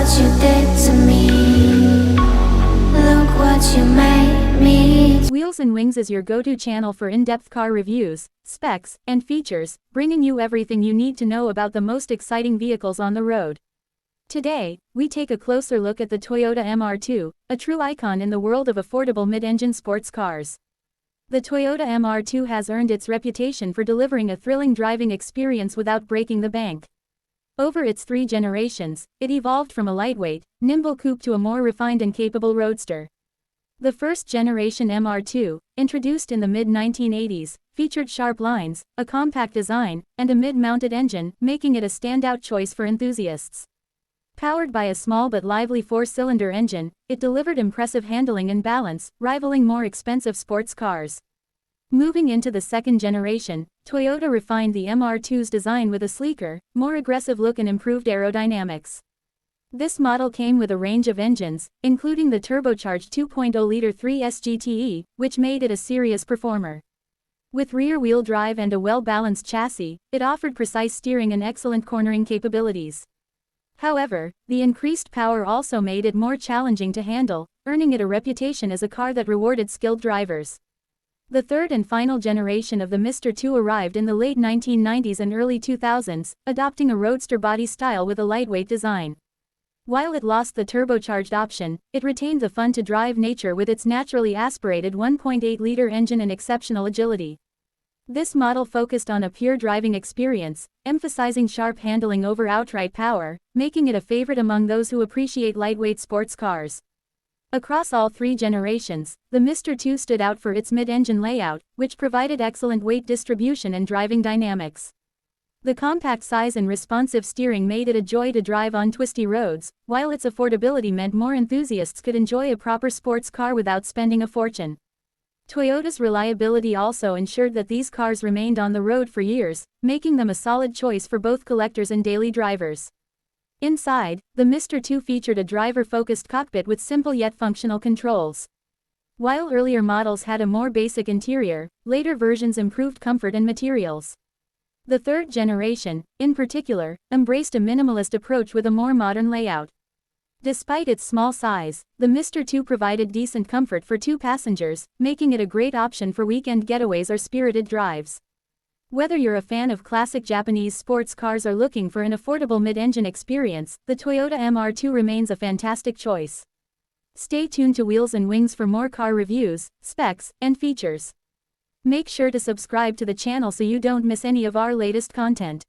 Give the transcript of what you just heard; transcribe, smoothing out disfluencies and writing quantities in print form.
what you did to me. Look what you made me. Wheels and Wings is your go-to channel for in-depth car reviews, specs, and features, bringing you everything you need to know about the most exciting vehicles on the road. Today, we take a closer look at the Toyota MR2, a true icon in the world of affordable mid-engine sports cars. The Toyota MR2 has earned its reputation for delivering a thrilling driving experience without breaking the bank. Over its 3 generations, it evolved from a lightweight, nimble coupe to a more refined and capable roadster. The first-generation MR2, introduced in the mid-1980s, featured sharp lines, a compact design, and a mid-mounted engine, making it a standout choice for enthusiasts. Powered by a small but lively 4-cylinder engine, it delivered impressive handling and balance, rivaling more expensive sports cars. Moving into the second generation, Toyota refined the MR2's design with a sleeker, more aggressive look and improved aerodynamics. This model came with a range of engines, including the turbocharged 2.0-liter 3S GTE, which made it a serious performer. With rear-wheel drive and a well-balanced chassis, it offered precise steering and excellent cornering capabilities. However, the increased power also made it more challenging to handle, earning it a reputation as a car that rewarded skilled drivers. The third and final generation of the Mr. 2 arrived in the late 1990s and early 2000s, adopting a roadster body style with a lightweight design. While it lost the turbocharged option, it retained the fun-to-drive nature with its naturally aspirated 1.8-liter engine and exceptional agility. This model focused on a pure driving experience, emphasizing sharp handling over outright power, making it a favorite among those who appreciate lightweight sports cars. Across all 3 generations, the Mr. 2 stood out for its mid-engine layout, which provided excellent weight distribution and driving dynamics. The compact size and responsive steering made it a joy to drive on twisty roads, while its affordability meant more enthusiasts could enjoy a proper sports car without spending a fortune. Toyota's reliability also ensured that these cars remained on the road for years, making them a solid choice for both collectors and daily drivers. Inside, the Mr. 2 featured a driver-focused cockpit with simple yet functional controls. While earlier models had a more basic interior, later versions improved comfort and materials. The third generation, in particular, embraced a minimalist approach with a more modern layout. Despite its small size, the Mr. 2 provided decent comfort for 2 passengers, making it a great option for weekend getaways or spirited drives. Whether you're a fan of classic Japanese sports cars or looking for an affordable mid-engine experience, the Toyota MR2 remains a fantastic choice. Stay tuned to Wheels and Wings for more car reviews, specs, and features. Make sure to subscribe to the channel so you don't miss any of our latest content.